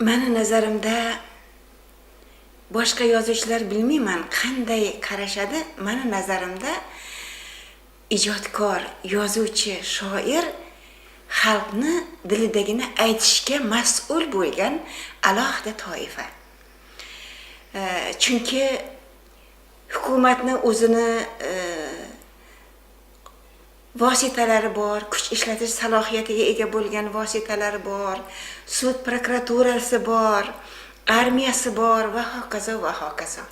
Meni nazarimda boshqa yozuvchilar bilmayman qanday qarashadi. Meni nazarimda ijodkor, yozuvchi, shoir xalqni dilidagini aytishga mas'ul bo'lgan alohida toifa. Chunki hukumatni o'zini vositalari bor, kuch ishlatish salohiyatiga ega bo'lgan vositalari bor, sud prokuraturasi bor, armiyasi bor va hokazo va hokazo.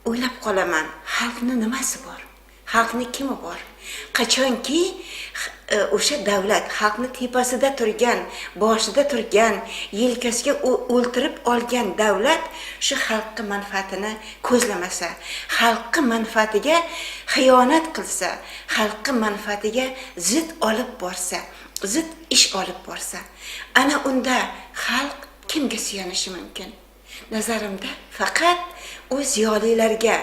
O'ylab qolaman, xalqni nimasi bor? Xalqni kimi bor? Qachonki o'sha davlat xalqni tepasida turgan, boshida turgan, yelkasiga o'ltirib olgan davlat shu xalqning manfaatini ko'zlamasa, xalqning manfaatiga xiyonat qilsa, xalqning manfaatiga zid olib borsa, zid ish olib borsa, ana unda xalq kimga suyanishi mumkin? Nazarimda faqat o ziyolilarga,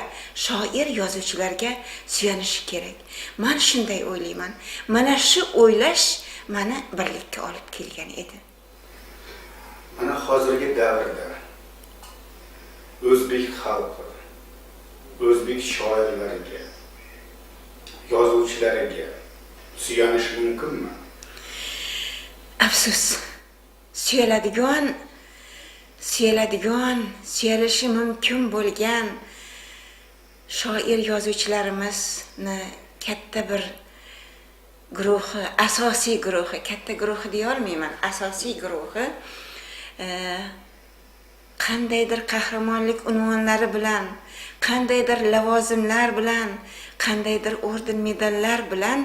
shoir yozuvchilarga suyanishi kerak. Men shunday o'ylayman. Mana shu o'ylash meni birlikka olib kelgan edi. Mana hozirgi davrda o'zbek xalqi, o'zbek shoirlariga, yozuvchilariga suyanish mumkinmi? Afsus, suyalishi mumkin bo'lgan shoir yozuvchilarimizni katta bir guruhi, asosiy guruhi, katta guruhi deya olmayman, asosiy guruhi qandaydir qahramonlik unvonlari bilan, qandaydir lavozimlar bilan, qandaydir orden medallar bilan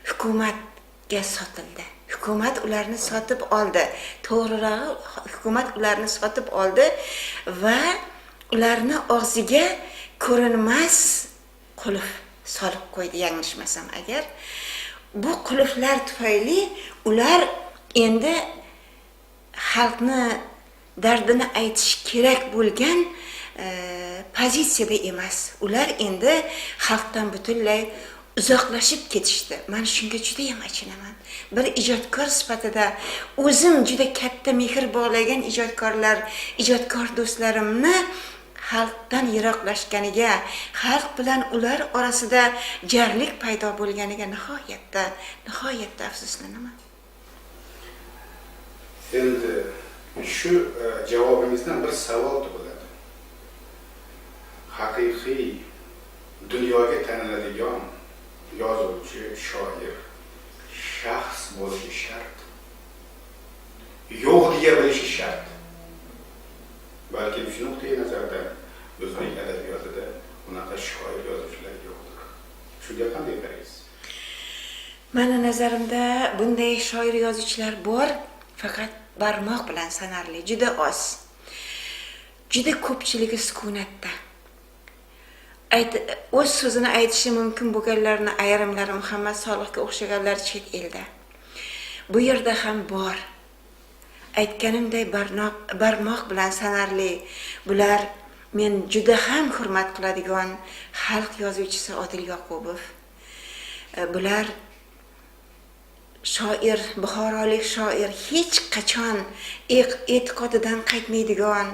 hukumatga sotildi. Hukumat ularni sotib oldi. To'g'rirog'i, hukumat ularni sotib oldi va ularni og'ziga ko'rinmas qulf solib qo'ydi, yanglishmasam agar. Bu qulflar tufayli ular endi xalqni dardini aytish kerak bo'lgan pozitsiyada emas. Ular endi xalqdan butunlay uzoqlashib ketishdi. Men shunga juda ham achinaman. Bir ijodkor sifatida o'zim juda katta mehr bog'lagan ijodkor do'stlarimni xalqdan yiroqlashganiga, xalq bilan ular orasida jarlik paydo bo'lganiga nihoyatda afsuslanaman. Endi shu javobingizdan bir savol tug'iladi. Haqiqiy dunyoga taniladigan yozuvchi, shoir shaxs bo'lishi shart. Yo'q deya bilishi shart. Balki shu nuqtai nazarda o'zbek adabiyotida unaqa shoir yozuvchilar yo'qdir. Shunga qanday qaraysiz? Meni nazarimda bunday shoir yozuvchilar bor, faqat barmoq bilan sanarli, juda oz. Juda ko'pchiligi sukunatda. O'z so'zini aytishi mumkin bo'lganlarni ayrimlari Muhammad Solihga o'xshaganlar chet elda. Bu yerda ham bor. Aytganimday barmoq bilan sanarli. Bular men juda ham hurmat qiladigan xalq yozuvchisi Odil Yoqubov. Bular shoir, buxorolik shoir, hech qachon e'tiqodidan qaytmaydigan,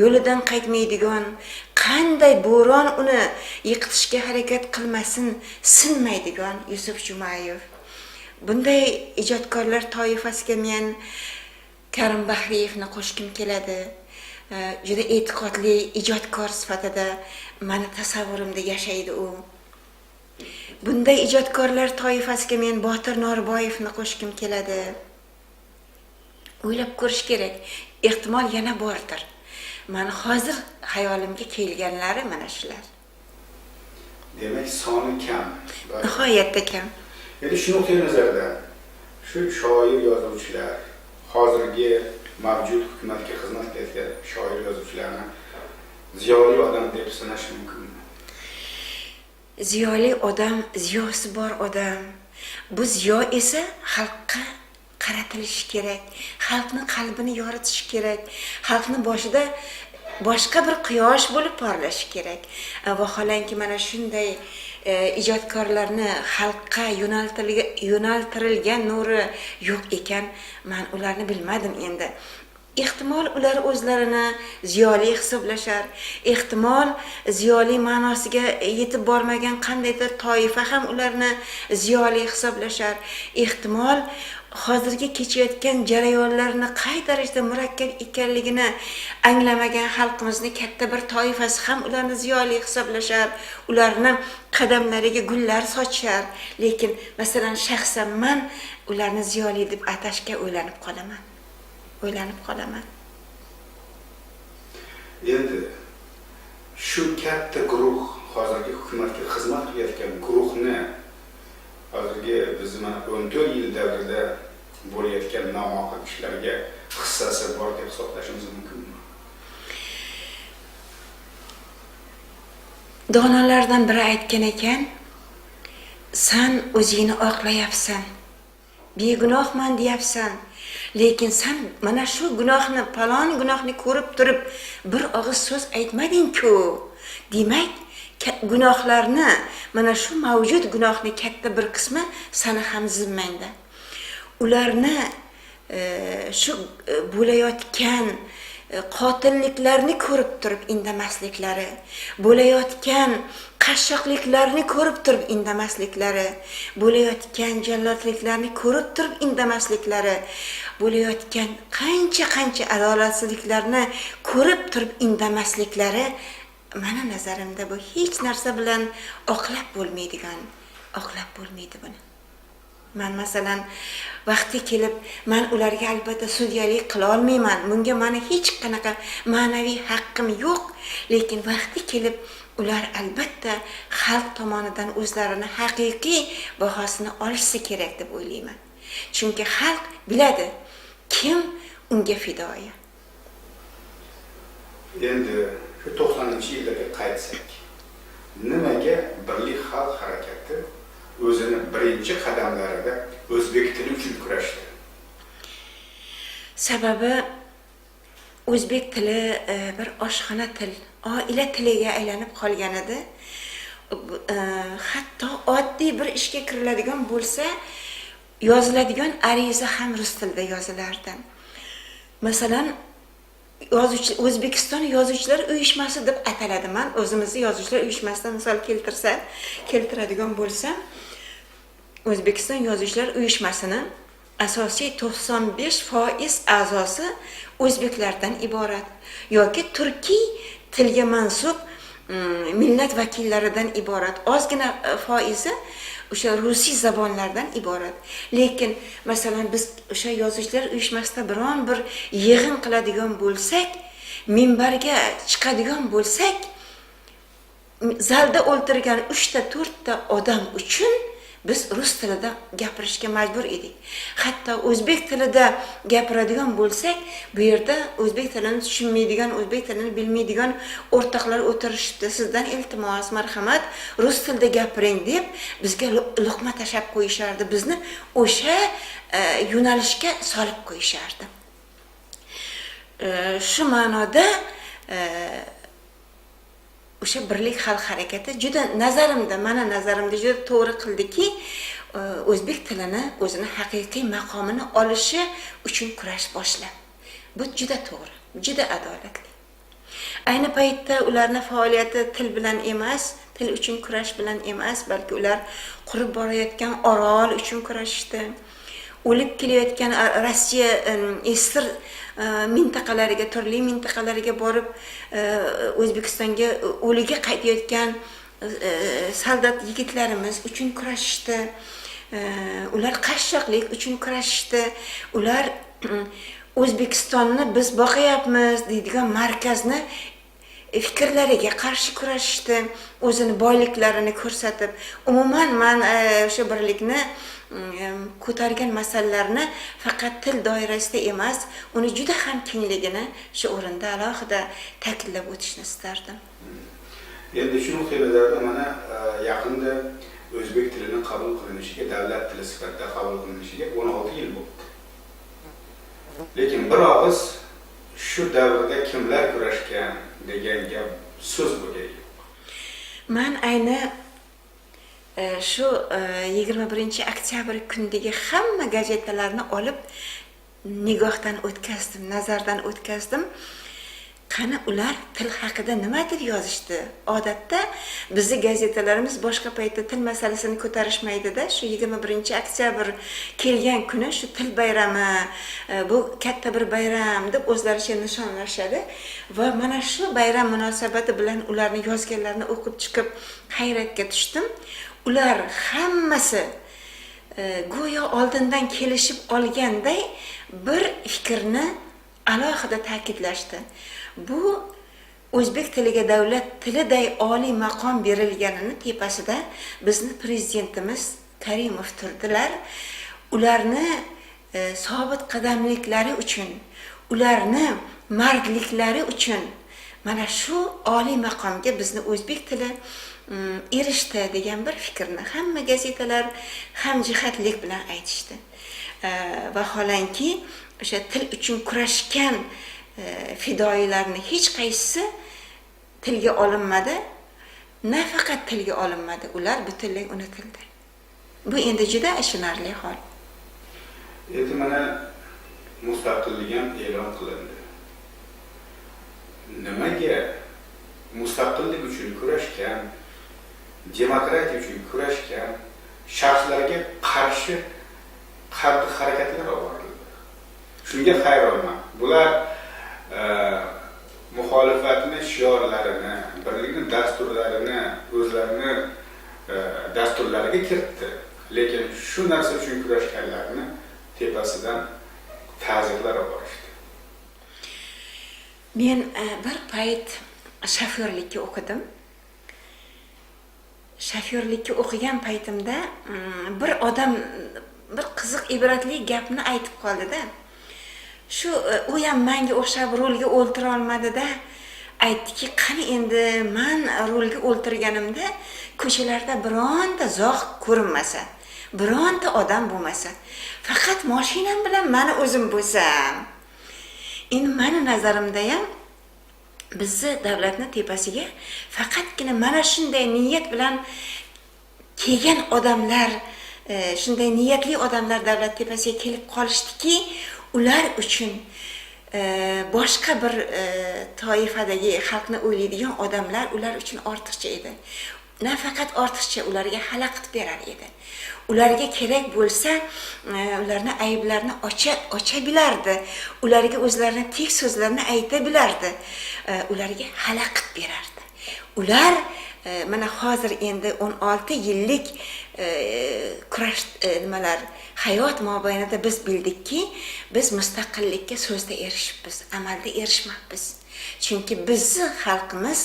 yo'lidan qaytmaydigan, qanday bo'ron uni yiqitishga harakat qilmasin, sinmaydigan Yusuf Jumayev. Bunday ijodkorlar toifasiga men Karim Bahriyevni qo'shkim keladi. Juda e'tiqodli ijodkor sifatida meni tasavvurimda yashaydi u. Bunday ijodkorlar toifasiga men Botir Norboyevni qo'shkim keladi. O'ylab ko'rish kerak. Ehtimol yana bordir. Meni hozir hayolimga kelganlari mana shular. Demak, soni kam. Nihoyatda kam. Endi shu nuqtai nazarda shu shoir yozuvchilar, hozirgi mavjud hukumatga xizmat qilayotgan shoir yozuvchilarni ziyoli odam deb sanash mumkinmi? Ziyoli odam, ziyosi bor odam. Bu ziyo esa xalqqa qaratilishi kerak. Xalqning qalbini yoritish kerak. Xalqni boshida boshqa bir quyosh bo'lib porlashi kerak. Vaholanki mana shunday ijodkorlarni xalqqa yo'naltirilgan nuri yo'q ekan, men ularni bilmadim endi. ehtimol ular o'zlarini ziyoli hisoblashar, ehtimol ziyoli ma'nosiga yetib bormagan qandaydir toifa ham ularni ziyoli hisoblashar, ehtimol hozirgi kechayotgan jarayonlarni qay darajada murakkab ekanligini anglamagan xalqimizni katta bir toifasi ham ularni ziyoli hisoblashar, ularni qadamlariga gullar sochar. Lekin masalan shaxsan men ularni ziyoli deb atashga o'ylanib qolaman. Endi shu katta guruh, hozirgi hukumatga xizmat qilayotgan guruhni hozirgi biz mana 14 yil davrida bo'layotgan nomaqbul ishlarga hissasi bor deb hisoblashimiz mumkinmi? Donolardan biri aytgan ekan, sen o'zingni oqlayapsan, begunohman deyapsan, lekin sen mana shu gunohni, palon gunohni ko'rib turib bir og'iz so'z aytmading-ku. Demak, gunohlarni, mana shu mavjud gunohni katta bir qismi seni ham zimmangda. Ularni shu bo'layotgan qotilliklarni ko'rib turib indamasliklari, bo'layotgan qashshoqliklarni ko'rib turib indamasliklari, bo'layotgan jallodliklarni ko'rib turib indamasliklari, bo'layotgan qancha adolatsizliklarni ko'rib turib indamasliklari mana nazarimda bu hech narsa bilan oqlab bo'lmaydi buni. Men masalan vaqti kelib men ularga albatta sudyalik qila olmayman. Bunga meni hech qanaqa ma'naviy haqqim yo'q, lekin vaqti kelib ular albatta xalq tomonidan o'zlarini haqiqiy bahosini olishi kerak deb o'ylayman. Chunki xalq biladi kim unga fidoyi. Endi shu 90-yillarga qaytsak, nimaga Birlik xalq harakati o'zini birinchi qadamlarida o'zbek tili uchun kurashdi? Sababi o'zbek tili bir oshxona til, oila tiliga aylanib qolgan edi. Hatto oddiy bir ishga kiriladigan bo'lsa, yoziladigan ariza ham rus tilida yozilardi. Masalan, O'zbekiston Yozuvchilar uyushmasi deb ataladi. Men o'zimizni Yozuvchilar uyushmasidan misol keltiradigan bo'lsam, O'zbekiston Yozuvchilar uyushmasining asosiy 95% a'zosi o'zbeklardan iborat yoki turkiy tilga mansub millat vakillaridan iborat. Ozgina foizi o'sha rusiy zabonlardan iborat. Lekin masalan biz o'sha Yozuvchilar uyushmasida biron bir yig'in qiladigan bo'lsak, minbarga chiqadigan bo'lsak, zalda o'ltirgan 3-4 ta odam uchun biz rus tilida gapirishga majbur edik. Hatto o'zbek tilida gapiradigan bo'lsak, bu yerda o'zbek tilini tushunmaydigan, o'zbek tilini bilmaydigan o'rtoqlar o'tirishibdi. Sizdan iltimos, marhamat, rus tilida gapiring deb bizga luqma tashab qo'yishardi. Bizni o'sha yo'nalishga solib qo'yishardi. Shu ma'noda o'sha Birlik xalq harakati juda nazarimda juda to'g'ri qildiki, o'zbek tilini o'zini haqiqiy maqomini olishi uchun kurash boshladi. Bu juda to'g'ri, juda adolatli. Ayni paytda ularning faoliyati til bilan emas, til uchun kurash bilan emas, balki ular qurib borayotgan orol uchun kurashdi. O'lib kelayotgan Rossiya esir mintaqalariga, turli mintaqalariga borib O'zbekistonga o'liga qaytayotgan soldat yigitlarimiz uchun kurashishdi. Ular qashshoqlik uchun kurashishdi. Ular O'zbekistonni biz boqayapmiz deydigan markazni fikrlariga qarshi kurashishdi. O'zini boyliklarini ko'rsatib, umuman men o'sha birlikni ko'targan masalalarni faqat til doirasida emas, uni juda ham kengligini shu o'rinda alohida ta'kidlab o'tishni istardim. Endi shu nuqtalarda mana yaqinda o'zbek tilining qabul qilinishiga, davlat tili sifatida qabul qilinishiga 16 yil bo'ldi. Lekin bir og'iz shu davrda kimlar kurashgan degan gap so'z bo'lgan. Men ayni shu 21 oktyabr kundagi hamma gazetalarni olib nigohdan o'tkazdim, nazardan o'tkazdim. Qani ular til haqida nimadir yozishdi. Odatda bizning gazetalarimiz boshqa paytda til masalasini ko'tarishmaydi-da. Shu 21-oktyabr kelgan kuni shu til bayrami, bu katta bir bayram deb o'zlaricha nishonlashadi va mana shu bayram munosabati bilan ularni yozganlarini o'qib chiqib hayratga tushdim. Ular hammasi go'yo oldindan kelishib olganday bir fikrni alohida ta'kidlashdi. Bu o'zbek tiliga davlat tiliday oliy maqom berilganini tepasida bizni prezidentimiz Karimov turdilar. Ularni sobit qadamliklari uchun, ularni mardliklari uchun mana shu oliy maqomga bizni o'zbek tili erishdi degan bir fikrni hamma gazetalar ham jihatlik bilan aytishdi. Vaholanki o'sha til uchun kurashgan fidoyilarni hech qaysisi tilga olinmadi. Nafaqat tilga olinmadi, ular butunlay unutildi. Bu endi juda achinarli hol. Endi mana mustaqillik ham e'lon qilindi. Nimaga mustaqillik uchun kurashgan, demokratiya uchun kurashgan shaxslarga qarshi harakatlar olib shunga hayronman. Bular muxolifatni shiorlarini, birlikni dasturlarini o'zlarini dasturlariga kiritdi. Lekin shu narsa uchun kurashganlarni tepasidan ta'zirlar olishdi. Men bir payt shofyorlikka o'qidim. Shofyorlikka o'qigan paytimda bir odam bir qiziq ibratli gapni aytib qoldi-da. Shu u ham menga o'xshab rolga o'ltira olmadi-da. Aytdiki, qani endi men rolga o'ltirganimda ko'chalarda bironta zog' ko'rinmasa, bironta odam bo'lmasa, faqat mashinam bilan meni o'zim bo'lsam. Endi meni nazarimda ham bizni davlatni tepasiga faqatgina mana shunday niyat bilan kelgan odamlar, shunday niyatli odamlar davlat tepasiga kelib qolishdiki, ular uchun boshqa bir toifadagi xalqni o'ylaydigan odamlar ular uchun ortiqcha edi. Nafaqat ortiqcha, ularga xalaqit berar edi. Ularga kerak bo'lsa, ularni ayblarini ocha bilardi. Ularga o'zlarini tek so'zlarni ayta bilardi. Ularga xalaqit berardi. Ular mana hozir endi 16 yillik kurash nimalar hayot mobaynida biz bildikki, biz mustaqillikka so'zda erishibmiz, amalda erishmabmiz. Chunki bizning xalqimiz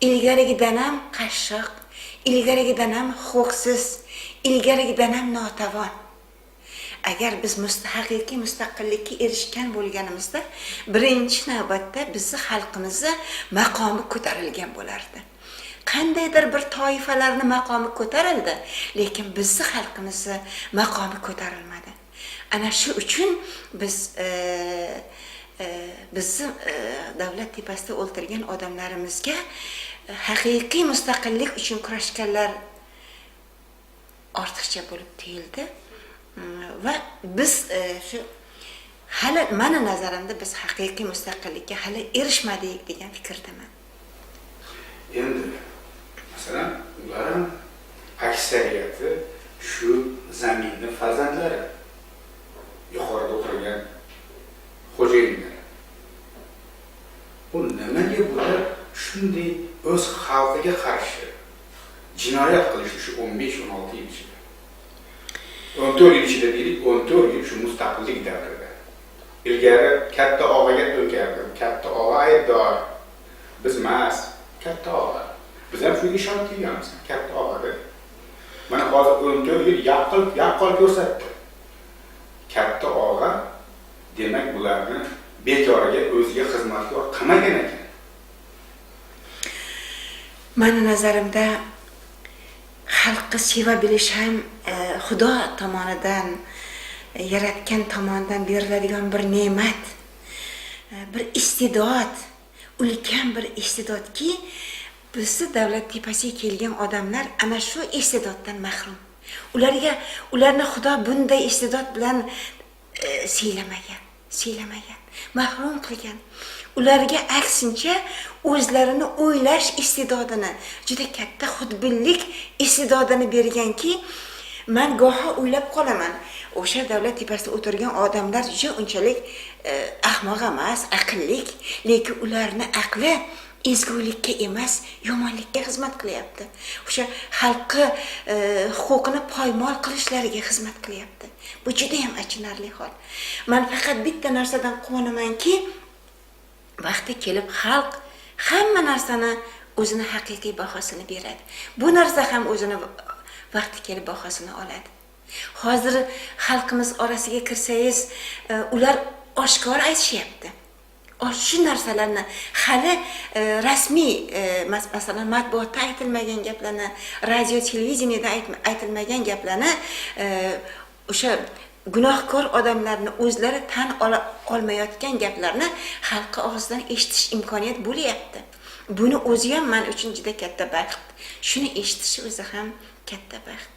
ilgarigidan ham qashshoq, ilgarigidan ham huquqsiz, ilgarigidan ham notavon. Agar biz haqiqiy mustaqillikka erishgan bo'lganimizda, birinchi navbatda bizning xalqimizni maqomi ko'tarilgan bo'lardi. Qandaydir bir toifalarni maqomi ko'tarildi, lekin bizning xalqimizni maqomi ko'tarilmadi. Ana shu uchun biz bizni davlat tepasida o'ltirgan odamlarimizga haqiqiy mustaqillik uchun kurashganlar ortiqcha bo'lib tuyuldi va biz shu hali meni nazarimda biz haqiqiy mustaqillikka hali erishmadik degan fikrdaman. Endi masalan, ular ham aksariyati shu zaminning farzandlari, yuqorida o'tirgan xo'jayinlar. Bu nimaga bular shunday o'z xalqiga qarshi jinoyat qilish shu 15-16 yil ichida? 14 yil ichida deylik, 14 yil shu mustaqillik davrida. Ilgari katta og'aga to'nkardim, katta og'a aybdor. Biz emas, katta og'a. Biz ham shunga ishonib kelganmiz, katta og'a deb. Mana hozir 14 yil yaqqol ko'rsatdi. Katta og'a demak bularni bekoriga o'ziga xizmatkor qilmagan ekan. Meni nazarimda xalqni seva bilish ham Xudo tomonidan, yaratgan tomonidan beriladigan bir ne'mat, bir istedod, ulkan bir istedodki, bizni davlat tepasiga kelgan odamlar ana shu istedoddan mahrum. Ularni Xudo bunday istedod bilan siylamagan. siylamagan, mahrum qilgan. Ularga aksincha o'zlarini o'ylash istidodini, juda katta xudbinlik istidodini berganki, men goho o'ylab qolaman, o'sha davlat tepasida o'tirgan odamlar juda unchalik ahmoq emas, aqllik, lekin ularni aqli ezgulikka emas, yomonlikka xizmat qilyapti. O'sha xalqi huquqini poymol qilishlariga xizmat qilyapti. Bu juda ham achinarli hol. Men faqat bitta narsadan quvonamanki, vaqti kelib xalq hamma narsani o'zini haqiqiy bahosini beradi. Bu narsa ham o'zini vaqti kelib bahosini oladi. Hozir xalqimiz orasiga kirsangiz, ular oshkor aytishyapti. Shu narsalarni hali rasmiy, masalan, matbuotda aytilmagan gaplarni, radio, televideniyada aytilmagan gaplarni o'sha gunohkor odamlarni o'zlari tan olmayotgan gaplarni xalqqa og'zidan eshitish imkoniyat bo'lyapti. Buni o'zi ham men uchun juda katta baxt. Shuni eshitish o'zi ham katta baxt.